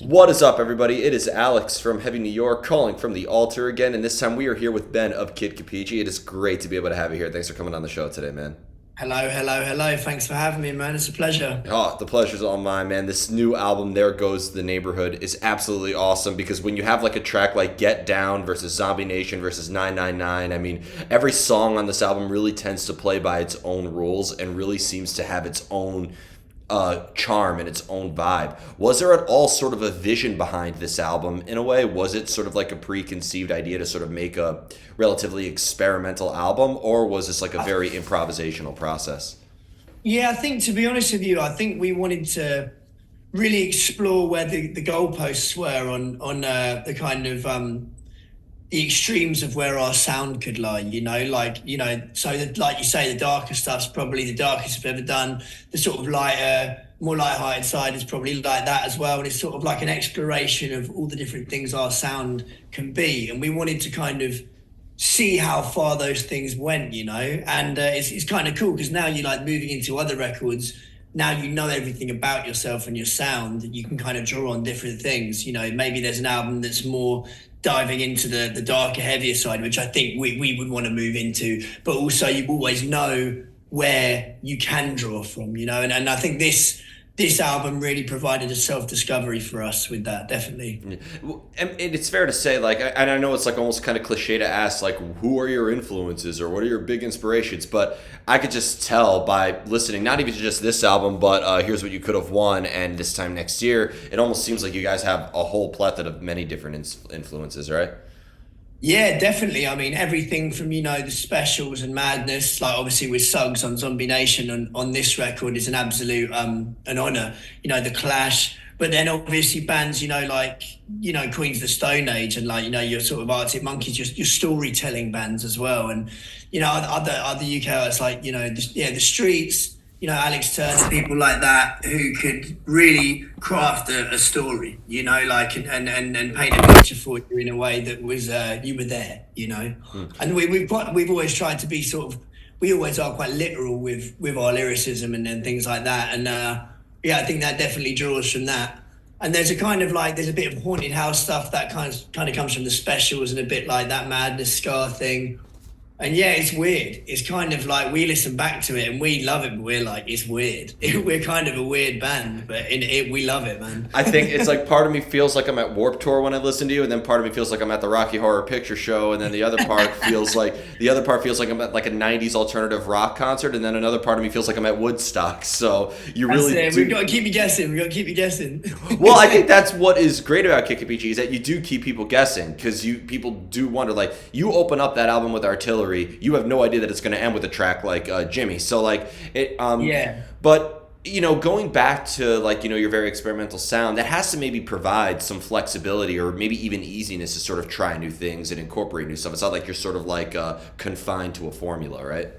What is up, everybody? It is Alex from Heavy New York calling from the Alto again, and this time we are here with Ben of Kid Kapichi. It is great to be able to have you here. Thanks for coming on the show today, man. Hello, hello, hello. Thanks for having me, man. It's a pleasure. Oh, the pleasure's all mine, man. This new album, There Goes the Neighbourhood, is absolutely awesome because when you have like a track like Get Down versus Zombie Nation versus 999, I mean, every song on this album really tends to play by its own rules and really seems to have its own charm and its own vibe. Was there at all sort of a vision behind this album in a way? Was it sort of like a preconceived idea to sort of make a relatively experimental album, or was this like a very improvisational process? Yeah, I think to be honest with you, I think we wanted to really explore where the goalposts were on the kind of the extremes of where our sound could lie, so that, like you say, the darker stuff's probably the darkest we've ever done. The sort of lighter, more light-hearted side is probably like that as well. And it's sort of like an exploration of all the different things our sound can be. And we wanted to kind of see how far those things went, and it's kind of cool because now you're like moving into other records. Now you know everything about yourself and your sound. You can kind of draw on different things. Maybe there's an album that's more diving into the darker, heavier side, which I think we would want to move into. But also you always know where you can draw from, and I think this album really provided a self-discovery for us with that, definitely. And it's fair to say, like, and I know it's like almost kind of cliche to ask, like, who are your influences or what are your big inspirations? But I could just tell by listening, not even to just this album, but Here's What You Could Have Won and This Time Next Year, it almost seems like you guys have a whole plethora of many different influences, right? Yeah, definitely. I mean, everything from, the specials and madness, like obviously with Suggs on Zombie Nation on this record is an absolute an honor, the Clash. But then obviously bands, like, Queens of the Stone Age and like, your sort of Arctic Monkeys, your storytelling bands as well. And, other UK artists like, the Streets, Alex Turner, people like that who could really craft a story, and paint a picture for you in a way that was you were there, And we've always tried to be we always are quite literal with our lyricism and things like that. And I think that definitely draws from that. And there's there's a bit of haunted house stuff that kind of comes from the specials and a bit like that Madness Scar thing. And yeah, it's weird. It's kind of like we listen back to it and we love it, but we're like, it's weird. We're kind of a weird band, but we love it, man. I think it's like part of me feels like I'm at Warped Tour when I listen to you, and then part of me feels like I'm at the Rocky Horror Picture Show, and then the other part feels like I'm at like a '90s alternative rock concert, and then another part of me feels like I'm at Woodstock. So you really We've got to keep you guessing. Well, I think that's what is great about Kid Kapichi is that you do keep people guessing because people do wonder. Like you open up that album with Artillery. You have no idea that it's going to end with a track like Jimmy. So like it. Yeah. But going back to like your very experimental sound, that has to maybe provide some flexibility or maybe even easiness to sort of try new things and incorporate new stuff. It's not like you're sort of like confined to a formula, right?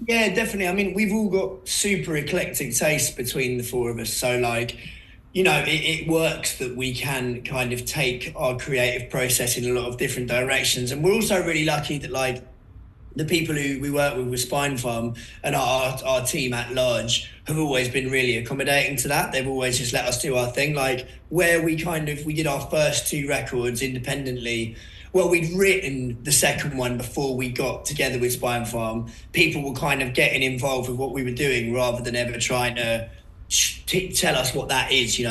Yeah, definitely. I mean, we've all got super eclectic tastes between the four of us. So like, it works that we can kind of take our creative process in a lot of different directions. And we're also really lucky that like the people who we work with Spinefarm and our team at large have always been really accommodating to that. They've always just let us do our thing. Like where we did our first two records independently. Well, we'd written the second one before we got together with Spinefarm. People were kind of getting involved with what we were doing rather than ever trying to tell us what that is. They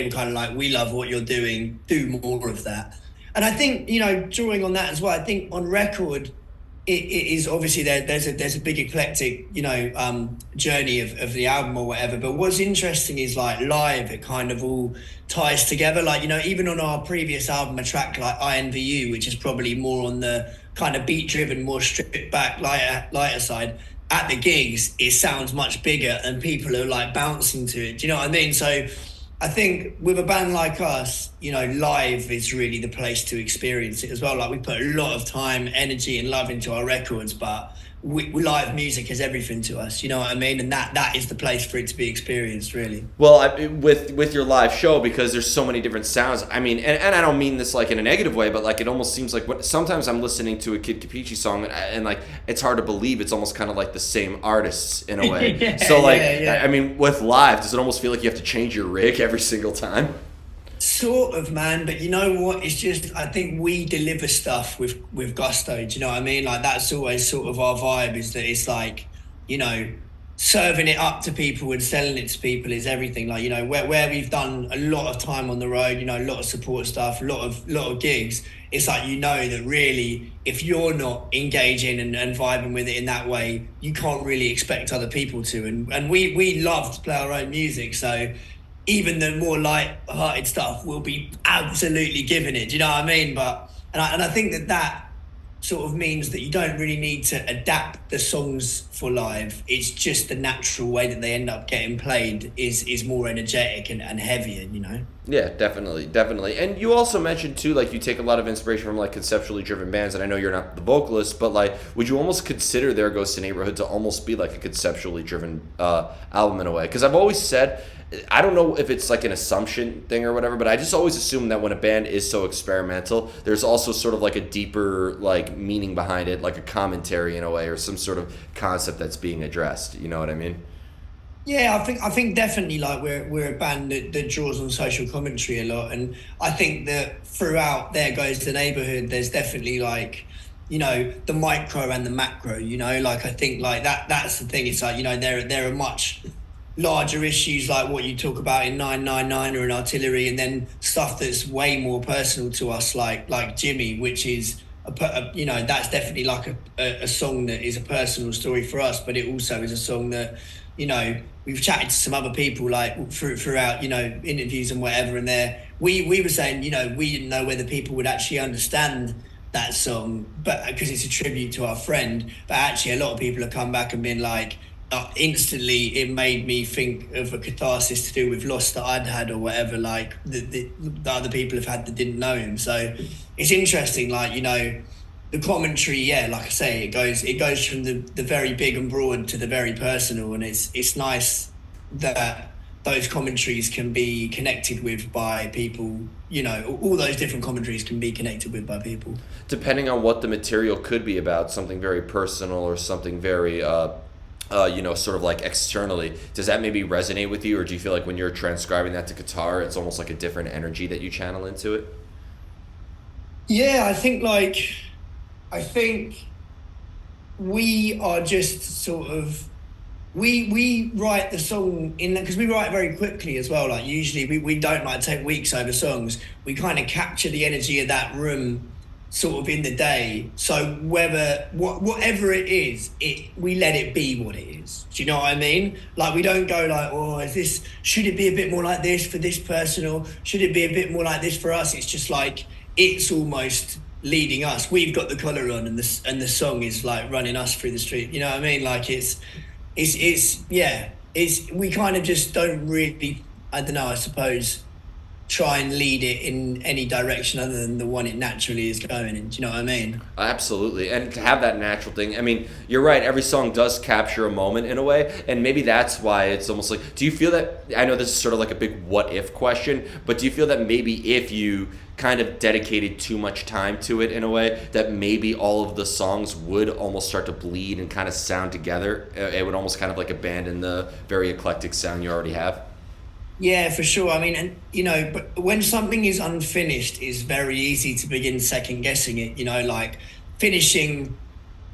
were kind of like, we love what you're doing, do more of that. And I think, drawing on that as well, I think on record, it is obviously there's a big eclectic journey of the album or whatever, but what's interesting is like live it kind of all ties together, like even on our previous album a track like INVU, which is probably more on the kind of beat driven, more stripped back lighter side, at the gigs it sounds much bigger and people are like bouncing to it, do you know what I mean? So I think with a band like us, live is really the place to experience it as well. Like we put a lot of time, energy and love into our records, but live music is everything to us, you know what I mean? And that is the place for it to be experienced, really. Well, with your live show, because there's so many different sounds. I mean, and I don't mean this like in a negative way, but like it almost seems like sometimes I'm listening to a Kid Kapichi song and like it's hard to believe it's almost kind of like the same artists in a way. So like, yeah. I mean, with live, does it almost feel like you have to change your rig every single time? Sort of, man, but you know what? It's just I think we deliver stuff with gusto. Do you know what I mean? Like that's always sort of our vibe. Is that it's like, you know, serving it up to people and selling it to people is everything. Like you know, where we've done a lot of time on the road, you know, a lot of support stuff, a lot of gigs. It's like you know that really, if you're not engaging and vibing with it in that way, you can't really expect other people to. And we love to play our own music, so even the more light-hearted stuff will be absolutely giving it. Do you know what I mean? But and I think that sort of means that you don't really need to adapt the songs for live. It's just the natural way that they end up getting played is more energetic and heavier. You know. Yeah, definitely, definitely. And you also mentioned too, like you take a lot of inspiration from like conceptually driven bands, and I know you're not the vocalist, but like, would you almost consider There Goes the Neighborhood to almost be like a conceptually driven album in a way? Because I've always said, I don't know if it's like an assumption thing or whatever, but I just always assume that when a band is so experimental, there's also sort of like a deeper like meaning behind it, like a commentary in a way, or some sort of concept that's being addressed. You know what I mean? Yeah, I think definitely like we're a band that draws on social commentary a lot, and I think that throughout There Goes the Neighbourhood, there's definitely like, you know, the micro and the macro. You know, like I think like that's the thing. It's like, you know, there are much larger issues like what you talk about in 999 or in Artillery, and then stuff that's way more personal to us, like Jimmy, which is you know, that's definitely like a song that is a personal story for us, but it also is a song that, you know, we've chatted to some other people like throughout, you know, interviews and whatever, and we were saying, you know, we didn't know whether people would actually understand that song, but because it's a tribute to our friend, but actually a lot of people have come back and been like, instantly it made me think of a catharsis to do with loss that I'd had or whatever, like the other people have had that didn't know him. So it's interesting, like, you know, the commentary, yeah, like I say, it goes from the very big and broad to the very personal, and it's nice that those commentaries can be connected with by people. You know, all those different commentaries can be connected with by people, Depending on what the material could be about, something very personal or something very you know, sort of like externally, does that maybe resonate with you, or do you feel like when you're transcribing that to guitar, it's almost like a different energy that you channel into it? yeah. I think we are just sort of we write the song in, because we write very quickly as well. Like usually we don't like take weeks over songs. We kind of capture the energy of that room sort of in the day. So whatever it is, we let it be what it is. Do you know what I mean? Like we don't go like, oh, should it be a bit more like this for this person, or should it be a bit more like this for us? It's just like it's almost leading us. We've got the collar on, and the song is like running us through the street. You know what I mean? Like it's yeah. We kind of just don't really, I don't know, I suppose, try and lead it in any direction other than the one it naturally is going in. Do you know what I mean? Absolutely. And to have that natural thing, I mean, you're right, every song does capture a moment in a way, and maybe that's why it's almost like, do you feel that, I know this is sort of like a big what if question, but do you feel that maybe if you kind of dedicated too much time to it in a way, that maybe all of the songs would almost start to bleed and kind of sound together? It would almost kind of like abandon the very eclectic sound you already have? Yeah, for sure. I mean, and you know, but when something is unfinished, it's very easy to begin second guessing it. You know, like finishing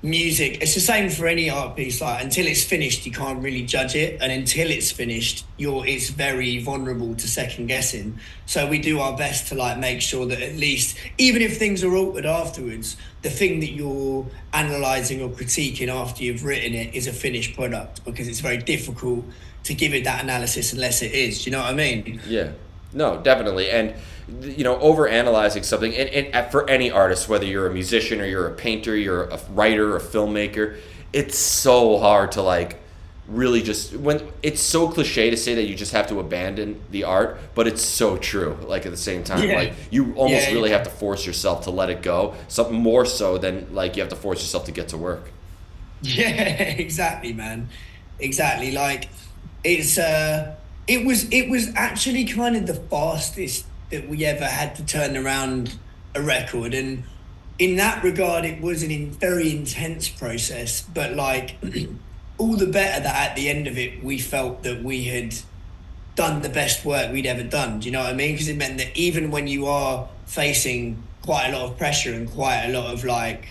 music, it's the same for any art piece. Like until it's finished, you can't really judge it, and until it's finished, it's very vulnerable to second guessing. So we do our best to like make sure that at least, even if things are altered afterwards, the thing that you're analysing or critiquing after you've written it is a finished product, because it's very difficult to give it that analysis unless it is. Do you know what I mean? Yeah, no, definitely. And, you know, over analyzing something, and for any artist, whether you're a musician or you're a painter, you're a writer, a filmmaker, it's so hard to like really just, when it's so cliche to say that you just have to abandon the art, but it's so true. Like at the same time, Yeah. like you almost really Yeah. have to force yourself to let it go, something more so than like you have to force yourself to get to work. Yeah, exactly, man. Exactly. Like it was actually kind of the fastest that we ever had to turn around a record, and in that regard it was very intense process, but like all the better that at the end of it we felt that we had done the best work we'd ever done. Do you know what I mean? Because it meant that even when you are facing quite a lot of pressure and quite a lot of like,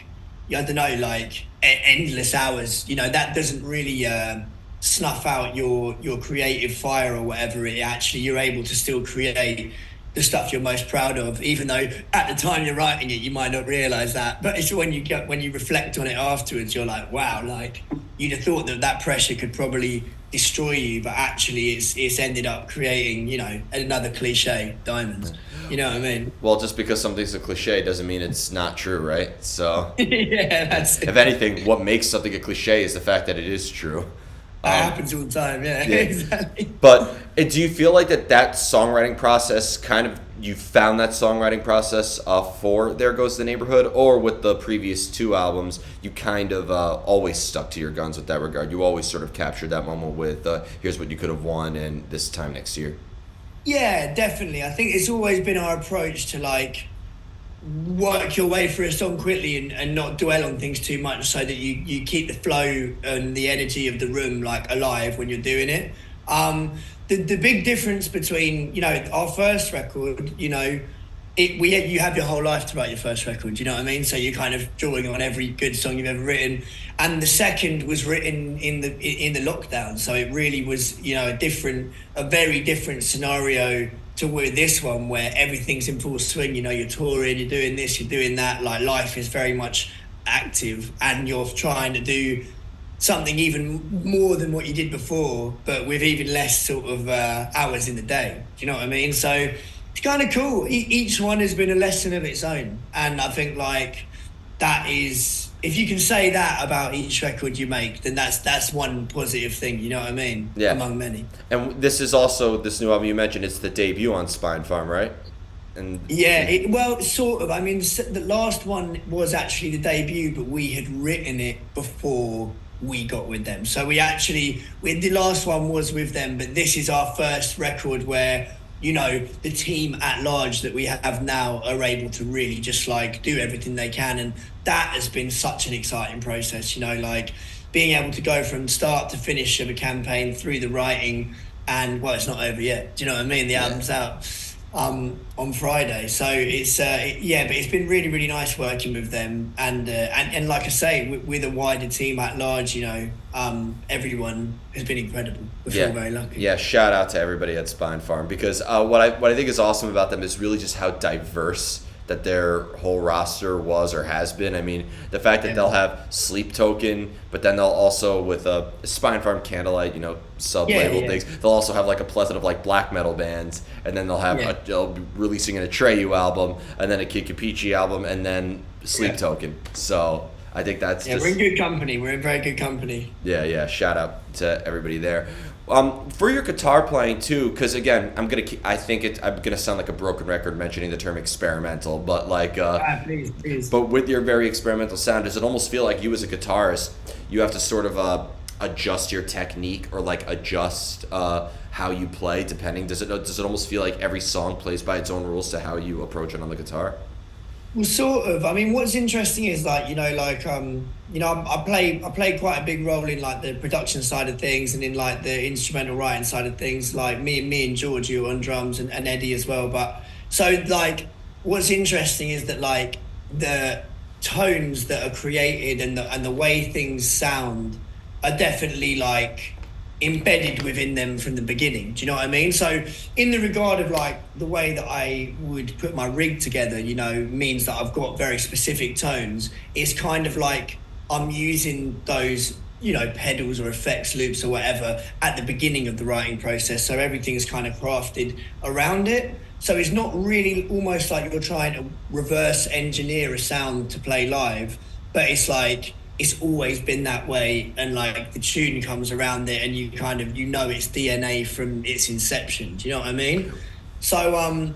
I don't know, like endless hours, you know, that doesn't really snuff out your creative fire or whatever. It actually, you're able to still create the stuff you're most proud of, even though at the time you're writing it, you might not realize that. But it's when you reflect on it afterwards, you're like, wow, like you'd have thought that pressure could probably destroy you, but actually it's ended up creating, you know, another cliche, diamonds. You know what I mean? Well, just because something's a cliche doesn't mean it's not true, right? So yeah, that's it. if anything, what makes something a cliche is the fact that it is true. That happens all the time, yeah. Exactly. But do you feel like that songwriting process kind of, you found that songwriting process for There Goes the Neighborhood, or with the previous two albums, you kind of always stuck to your guns with that regard? You always sort of captured that moment with here's what you could have won and this time next year. Yeah, definitely. I think it's always been our approach to like work your way through a song quickly and not dwell on things too much, so that you keep the flow and the energy of the room like alive when you're doing it. The big difference between, you know, our first record, you know, you have your whole life to write your first record, you know what I mean? So you're kind of drawing on every good song you've ever written. And the second was written in the lockdown, so it really was, you know, a very different scenario to with this one, where everything's in full swing. You know, you're touring, you're doing this, you're doing that. Like life is very much active, and you're trying to do something even more than what you did before, but with even less sort of hours in the day. Do you know what I mean? So it's kind of cool. Each one has been a lesson of its own, and I think like that is, if you can say that about each record you make, then that's one positive thing, you know what I mean? Yeah. Among many. And this is also, this new album you mentioned, it's the debut on Spinefarm, right? And yeah, well, sort of. I mean, the last one was actually the debut, but we had written it before we got with them. So the last one was with them, but this is our first record where, you know, the team at large that we have now are able to really just like do everything they can. And that has been such an exciting process, you know, like being able to go from start to finish of a campaign through the writing, and well, it's not over yet. Do you know what I mean? The album's out on Friday. So it's, but it's been really, really nice working with them. And like I say, with a wider team at large, you know, everyone has been incredible. We feel very lucky. Yeah, shout out to everybody at Spinefarm, because what I think is awesome about them is really just how diverse that their whole roster was or has been. I mean, the fact that they'll have Sleep Token, but then they'll also, with a Spinefarm Candlelight, you know, sub-label things, they'll also have like a plethora of like black metal bands, and then they'll have they'll be releasing an Atreyu album, and then a Kid Kapichi album, and then Sleep Token. So I think that's we're in good company. We're in very good company. Yeah. Shout out to everybody there. For your guitar playing too, because again, I'm gonna sound like a broken record mentioning the term experimental, but like, please. But with your very experimental sound, does it almost feel like you as a guitarist, you have to sort of adjust your technique, or like adjust how you play depending? Does it almost feel like every song plays by its own rules to how you approach it on the guitar? Well, sort of. I mean, what's interesting is like, you know, like you know, I play quite a big role in like the production side of things, and in like the instrumental writing side of things. Like me and Giorgio on drums, and Eddie as well. But so like, what's interesting is that like the tones that are created and the way things sound are definitely like embedded within them from the beginning. Do you know what I mean? So in the regard of like the way that I would put my rig together, you know, means that I've got very specific tones. It's kind of like I'm using those, you know, pedals or effects loops or whatever at the beginning of the writing process. So everything's kind of crafted around it. So it's not really almost like you're trying to reverse engineer a sound to play live, but it's like it's always been that way, and like the tune comes around it, and you kind of, you know, it's DNA from its inception. Do you know what I mean? So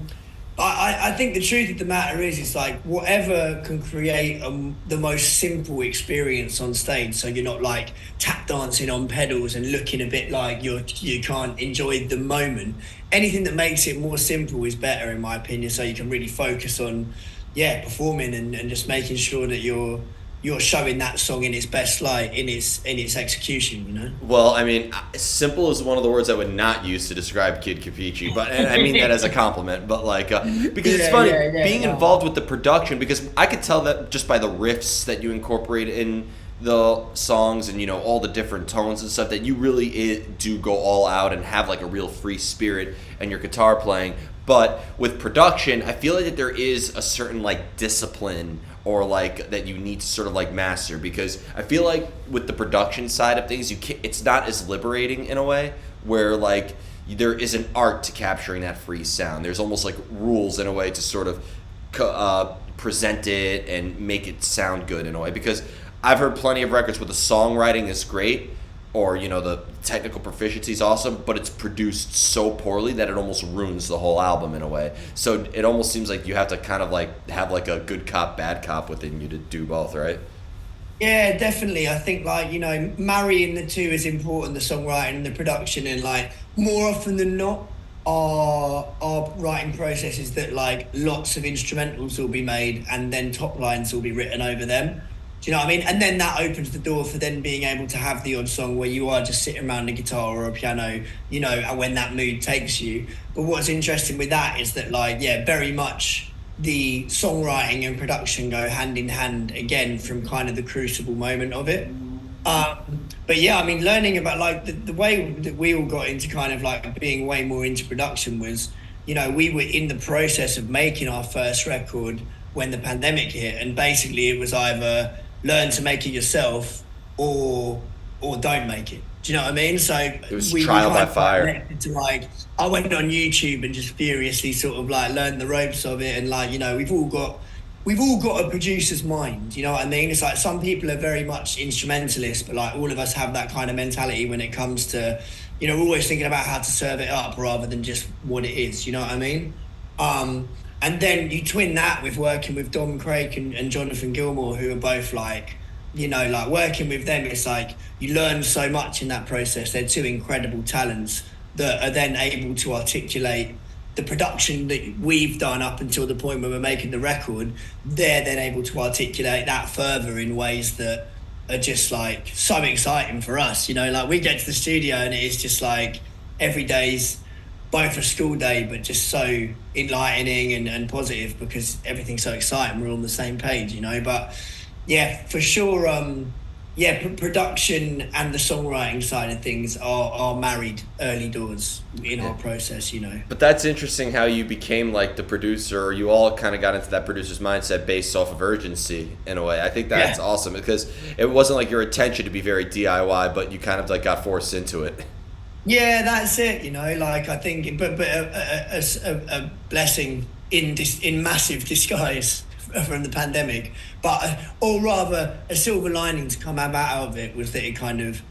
I think the truth of the matter is, it's like whatever can create the most simple experience on stage, so you're not like tap dancing on pedals and looking a bit like you can't enjoy the moment. Anything that makes it more simple is better, in my opinion, so you can really focus on performing and just making sure that you're you're showing that song in its best light, in its execution, you know. Well, I mean, simple is one of the words I would not use to describe Kid Kapichi, but and I mean that as a compliment. But like, because it's funny being involved with the production, because I could tell that just by the riffs that you incorporate in the songs, and all the different tones and stuff, that you really do go all out and have like a real free spirit in your guitar playing. But with production, I feel like that there is a certain like discipline, or like that you need to sort of like master, because I feel like with the production side of things, it's not as liberating in a way, where like there is an art to capturing that free sound. There's almost like rules in a way to sort of present it and make it sound good in a way, because I've heard plenty of records where the songwriting is great, or the technical proficiency is awesome, but it's produced so poorly that it almost ruins the whole album in a way. So it almost seems like you have to kind of like have like a good cop, bad cop within you to do both, right? Yeah, definitely. I think like, marrying the two is important, the songwriting and the production, and like more often than not, our writing process is that like lots of instrumentals will be made and then top lines will be written over them. Do you know what I mean? And then that opens the door for then being able to have the odd song where you are just sitting around a guitar or a piano, and when that mood takes you. But what's interesting with that is that like, very much the songwriting and production go hand in hand again from kind of the crucible moment of it. But yeah, I mean, learning about like the way that we all got into kind of like being way more into production was, we were in the process of making our first record when the pandemic hit, and basically it was either learn to make it yourself or don't make it. Do you know what I mean? So it was trial by fire. To like, I went on YouTube and just furiously sort of like learned the ropes of it, and like, we've all got a producer's mind. You know what I mean? It's like some people are very much instrumentalists, but like all of us have that kind of mentality when it comes to, we're always thinking about how to serve it up rather than just what it is. You know what I mean? And then you twin that with working with Dom Craig and Jonathan Gilmore, who are both like, like working with them, it's like you learn so much in that process. They're two incredible talents that are then able to articulate the production that we've done up until the point where we're making the record. They're then able to articulate that further in ways that are just like so exciting for us. Like we get to the studio and it is just like every day's both a school day, but just so enlightening and positive because everything's so exciting. We're on the same page, But yeah, for sure, production and the songwriting side of things are married early doors in our process, But that's interesting how you became like the producer, or you all kind of got into that producer's mindset based off of urgency in a way. I think that's awesome, because it wasn't like your intention to be very DIY, but you kind of like got forced into it. Yeah, that's it. Like I think, but a blessing in massive disguise from the pandemic, or rather a silver lining to come out of it was that it kind of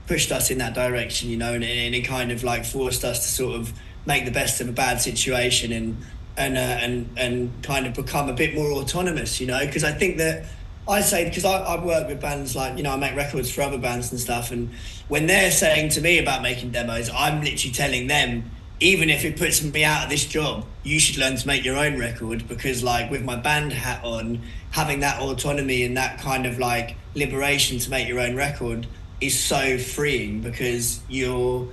pushed us in that direction, and it kind of like forced us to sort of make the best of a bad situation and kind of become a bit more autonomous, because I think that because I work with bands like, I make records for other bands and stuff, and when they're saying to me about making demos, I'm literally telling them, even if it puts me out of this job, you should learn to make your own record, because like with my band hat on, having that autonomy and that kind of like liberation to make your own record is so freeing, because you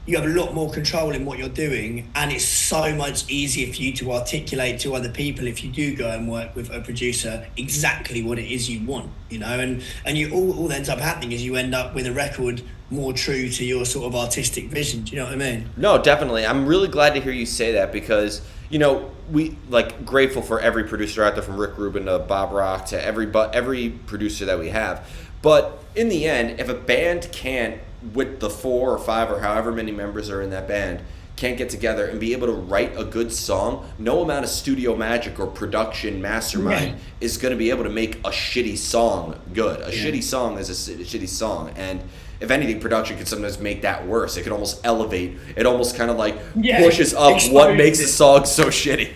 have a lot more control in what you're doing, and it's so much easier for you to articulate to other people if you do go and work with a producer exactly what it is you want, and you all ends up happening is you end up with a record more true to your sort of artistic vision. Do you know what I mean? No, definitely. I'm really glad to hear you say that, because we like grateful for every producer out there, from Rick Rubin to Bob Rock to every producer that we have. But in the end, if a band can't, with the 4 or 5 or however many members are in that band, can't get together and be able to write a good song, no amount of studio magic or production mastermind is going to be able to make a shitty song good. A shitty song is a shitty song, and if anything, production can sometimes make that worse. It can almost elevate. It almost kind of like pushes up what makes the song so shitty.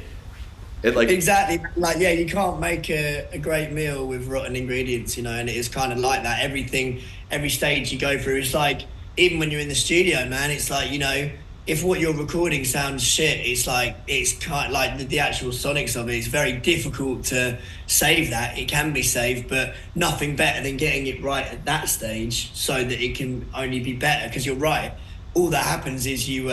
Exactly. Like, you can't make a great meal with rotten ingredients, and it is kind of like that. Every stage you go through, it's like, even when you're in the studio, man, it's like, if what you're recording sounds shit, it's like, it's kind of like the actual sonics of it. It's very difficult to save that. It can be saved, but nothing better than getting it right at that stage so that it can only be better. Because you're right, all that happens is you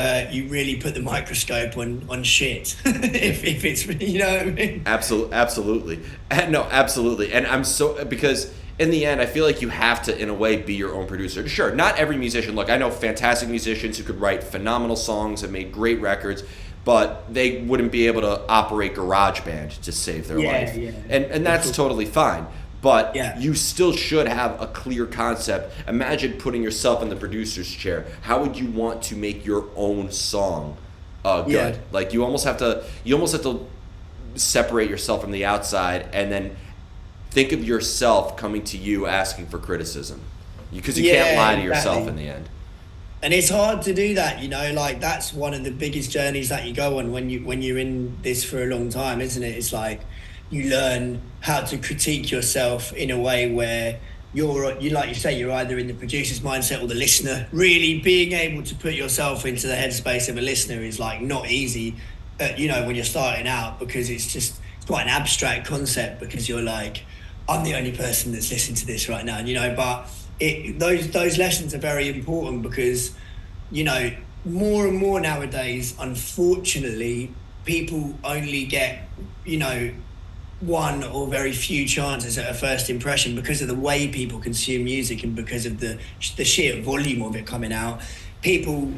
really put the microscope on shit. if it's, you know what I mean? Absolutely. No, absolutely. And I'm so, because in the end, I feel like you have to, in a way, be your own producer. Sure, not every musician. Look, I know fantastic musicians who could write phenomenal songs and made great records, but they wouldn't be able to operate GarageBand to save their life. Yeah. And that's totally fine. But Yeah. you still should have a clear concept. Imagine putting yourself in the producer's chair. How would you want to make your own song good? Yeah. Like you almost have to separate yourself from the outside and then think of yourself coming to you asking for criticism. Because you can't lie to yourself in the end. And it's hard to do that, you know, like that's one of the biggest journeys that you go on when you're in this for a long time, isn't it? It's like you learn how to critique yourself in a way where you like you say, you're either in the producer's mindset or the listener. Really being able to put yourself into the headspace of a listener is like not easy, you know, when you're starting out, because it's quite an abstract concept, because you're like, I'm the only person that's listening to this right now, you know, but those lessons are very important because, you know, more and more nowadays, unfortunately, people only get, you know, one or very few chances at a first impression because of the way people consume music and because of the sheer volume of it coming out. People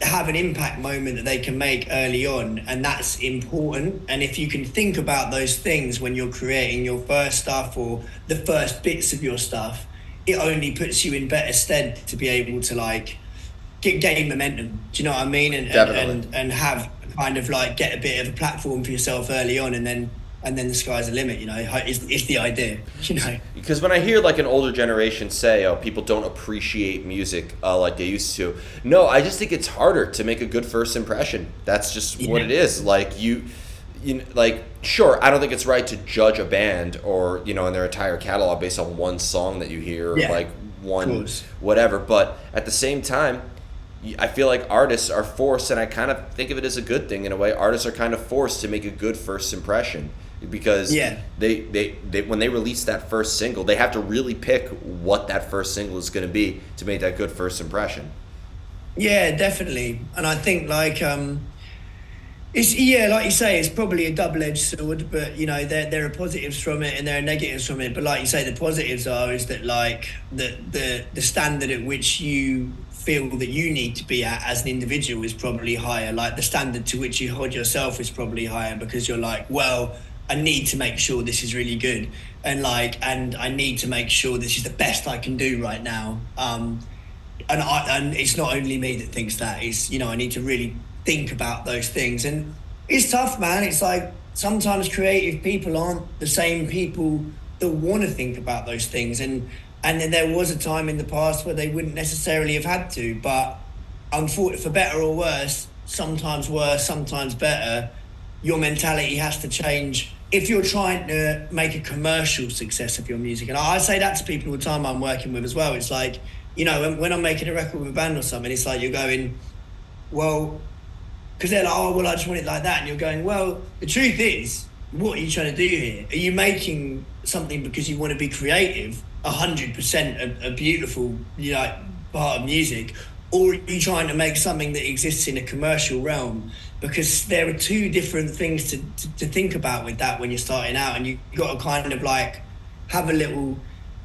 have an impact moment that they can make early on, and that's important. And if you can think about those things when you're creating your first stuff or the first bits of your stuff, it only puts you in better stead to be able to like gain momentum. Do you know what I mean? And have kind of like get a bit of a platform for yourself early on, and then the sky's the limit, you know, is the idea, you know. Because when I hear like an older generation say, oh, people don't appreciate music like they used to. No, I just think it's harder to make a good first impression. That's just what it is. Like you like, sure, I don't think it's right to judge a band or, you know, in their entire catalog based on one song that you hear, or like one whatever. But at the same time, I feel like artists are forced, and I kind of think of it as a good thing in a way. Artists are kind of forced to make a good first impression because they when they release that first single, they have to really pick what that first single is going to be to make that good first impression. Yeah, definitely. And I think like it's like you say, it's probably a double-edged sword, but you know, there are positives from it and there are negatives from it. But like you say, the positives is that like the standard at which you feel that you need to be at as an individual is probably higher. Like the standard to which you hold yourself is probably higher, because you're like, well, I need to make sure this is really good, and I need to make sure this is the best I can do right now. And it's not only me that thinks that. It's, you know, I need to really think about those things, and it's tough, man. It's like sometimes creative people aren't the same people that want to think about those things, and then there was a time in the past where they wouldn't necessarily have had to, but unfortunately, for better or worse, sometimes better, your mentality has to change if you're trying to make a commercial success of your music. And I say that to people all the time I'm working with as well. It's like, you know, when I'm making a record with a band or something, it's like you're going, well, because they're like, oh, well, I just want it like that. And you're going, well, the truth is, what are you trying to do here? Are you making something because you want to be creative, 100% a beautiful, you know, part of music, or are you trying to make something that exists in a commercial realm? Because there are two different things to think about with that when you're starting out, and you've got to kind of like have a little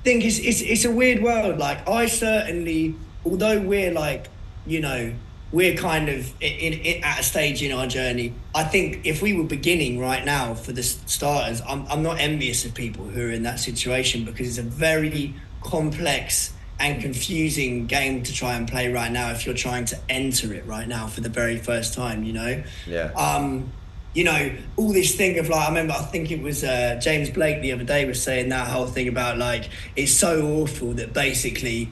think. It's a weird world. Like I certainly, although we're like, you know, we're kind of in at a stage in our journey. I think if we were beginning right now, for the starters, I'm not envious of people who are in that situation, because it's a very complex and confusing game to try and play right now if you're trying to enter it right now for the very first time, you know? Yeah. You know, all this thing of like, I think it was James Blake the other day was saying that whole thing about like, it's so awful that basically,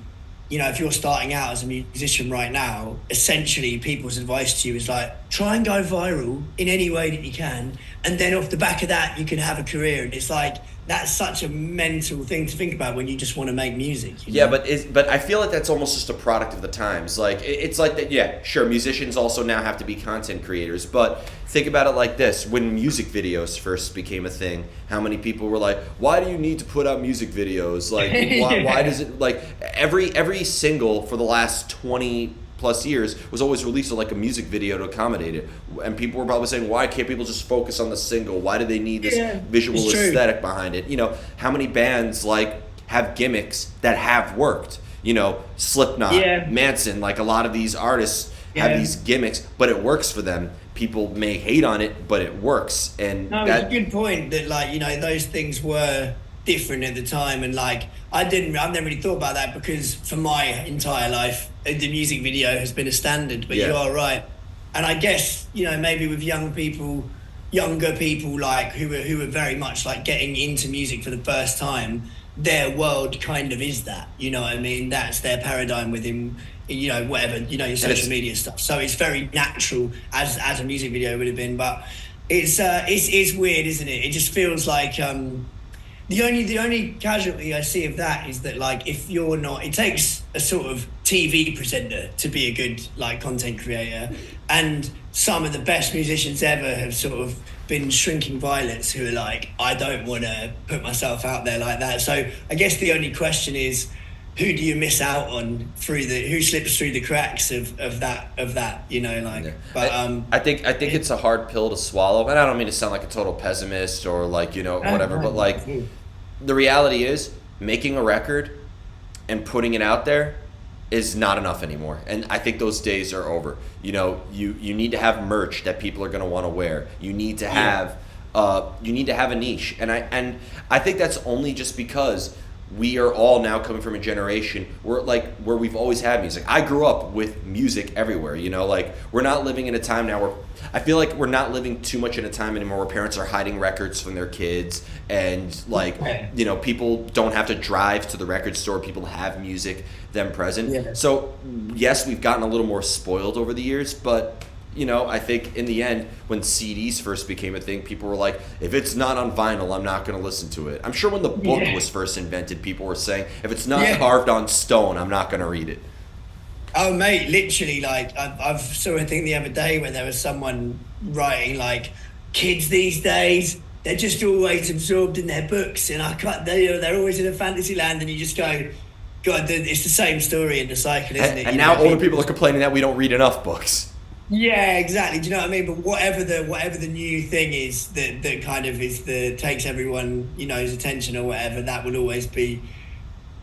you know, if you're starting out as a musician right now, essentially people's advice to you is like, try and go viral in any way that you can, and then off the back of that, you can have a career. And it's like, that's such a mental thing to think about when you just want to make music. Yeah, but I feel like that's almost just a product of the times. Like it's like that. Yeah, sure. Musicians also now have to be content creators, but think about it like this: when music videos first became a thing, how many people were like, "Why do you need to put out music videos? Like, why does it like every single for the last 20+ years was always released with like a music video to accommodate it, and people were probably saying, why can't people just focus on the single? Why do they need this visual aesthetic behind it? You know, how many bands like have gimmicks that have worked? You know, Slipknot, Manson, like a lot of these artists have these gimmicks, but it works for them. People may hate on it, but it works. And no, it's a good point that, like, you know, those things were different at the time, and like I've never really thought about that, because for my entire life the music video has been a standard. But you are right, and I guess, you know, maybe with younger people like who are very much like getting into music for the first time, their world kind of is that, you know what I mean, that's their paradigm within, you know, whatever, you know, your social media stuff. So it's very natural as a music video would have been. But it's weird, isn't it? It just feels like the only casualty I see of that is that, like, if you're not, it takes a sort of TV presenter to be a good like content creator, and some of the best musicians ever have sort of been shrinking violets who are like, I don't want to put myself out there like that. So I guess the only question is, who do you miss out on who slips through the cracks of that, you know, like. But I think it's a hard pill to swallow, and I don't mean to sound like a total pessimist or like, you know, whatever, but like the reality is making a record and putting it out there is not enough anymore, and I think those days are over. You know, you need to have merch that people are going to want to wear. You need to have a niche, and I think that's only just because we are all now coming from a generation where we've always had music. I grew up with music everywhere, you know, like we're not living in a time now where I feel like we're not living too much in a time anymore where parents are hiding records from their kids, and like, you know, people don't have to drive to the record store. People have music them present. Yeah. So yes, we've gotten a little more spoiled over the years, but you know, I think in the end, when CDs first became a thing, people were like, if it's not on vinyl, I'm not going to listen to it. I'm sure when the book was first invented, people were saying, if it's not carved on stone, I'm not going to read it. Oh, mate, literally, like, I've saw a thing the other day where there was someone writing, like, kids these days, they're just always absorbed in their books, and they're always in a fantasy land, and you just go, God, it's the same story in the cycle, isn't it? And now older people are complaining that we don't read enough books. Yeah, exactly. Do you know what I mean? But whatever the new thing is that kind of takes everyone, you know's attention or whatever, that will always be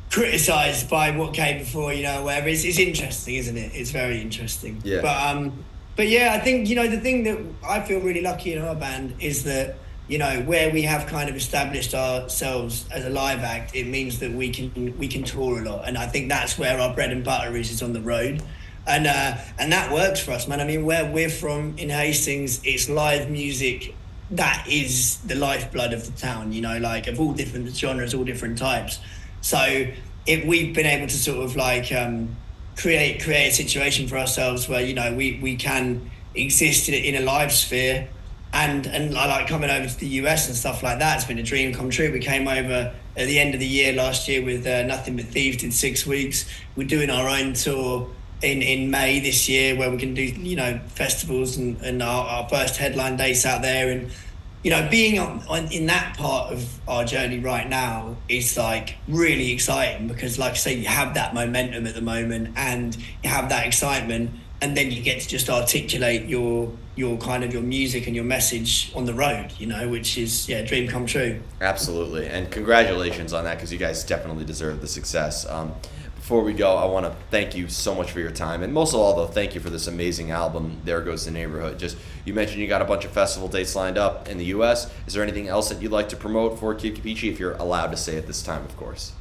criticised by what came before, you know, whatever. It's interesting, isn't it? It's very interesting. Yeah. But yeah, I think, you know, the thing that I feel really lucky in our band is that, you know, where we have kind of established ourselves as a live act, it means that we can tour a lot, and I think that's where our bread and butter is on the road. And that works for us, man. I mean, where we're from in Hastings, it's live music. That is the lifeblood of the town, you know, like of all different genres, all different types. So if we've been able to sort of like create a situation for ourselves where, you know, we can exist in a live sphere, and I like coming over to the US and stuff like that. It's been a dream come true. We came over at the end of the year last year with Nothing But Thieves in 6 weeks. We're doing our own tour in May this year, where we can do, you know, festivals and our first headline dates out there. And, you know, being in that part of our journey right now is like really exciting, because like I say, you have that momentum at the moment and you have that excitement, and then you get to just articulate your kind of your music and your message on the road, you know, which is dream come true. Absolutely, and congratulations on that, because you guys definitely deserve the success. Before we go, I want to thank you so much for your time, and most of all, though, thank you for this amazing album, There Goes the Neighbourhood. Just, you mentioned you got a bunch of festival dates lined up in the U.S. Is there anything else that you'd like to promote for Kid Kapichi, if you're allowed to say at this time, of course?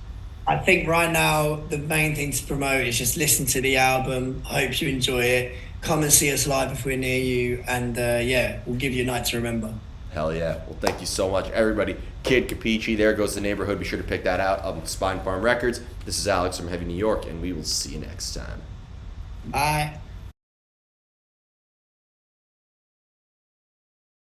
I think right now the main thing to promote is just listen to the album. I hope you enjoy it. Come and see us live if we're near you, and we'll give you a night to remember. Hell yeah. Well, thank you so much, everybody. Kid Kapichi, There Goes the Neighbourhood. Be sure to pick that out on Spinefarm Records. This is Alex from Heavy New York, and we will see you next time. Bye.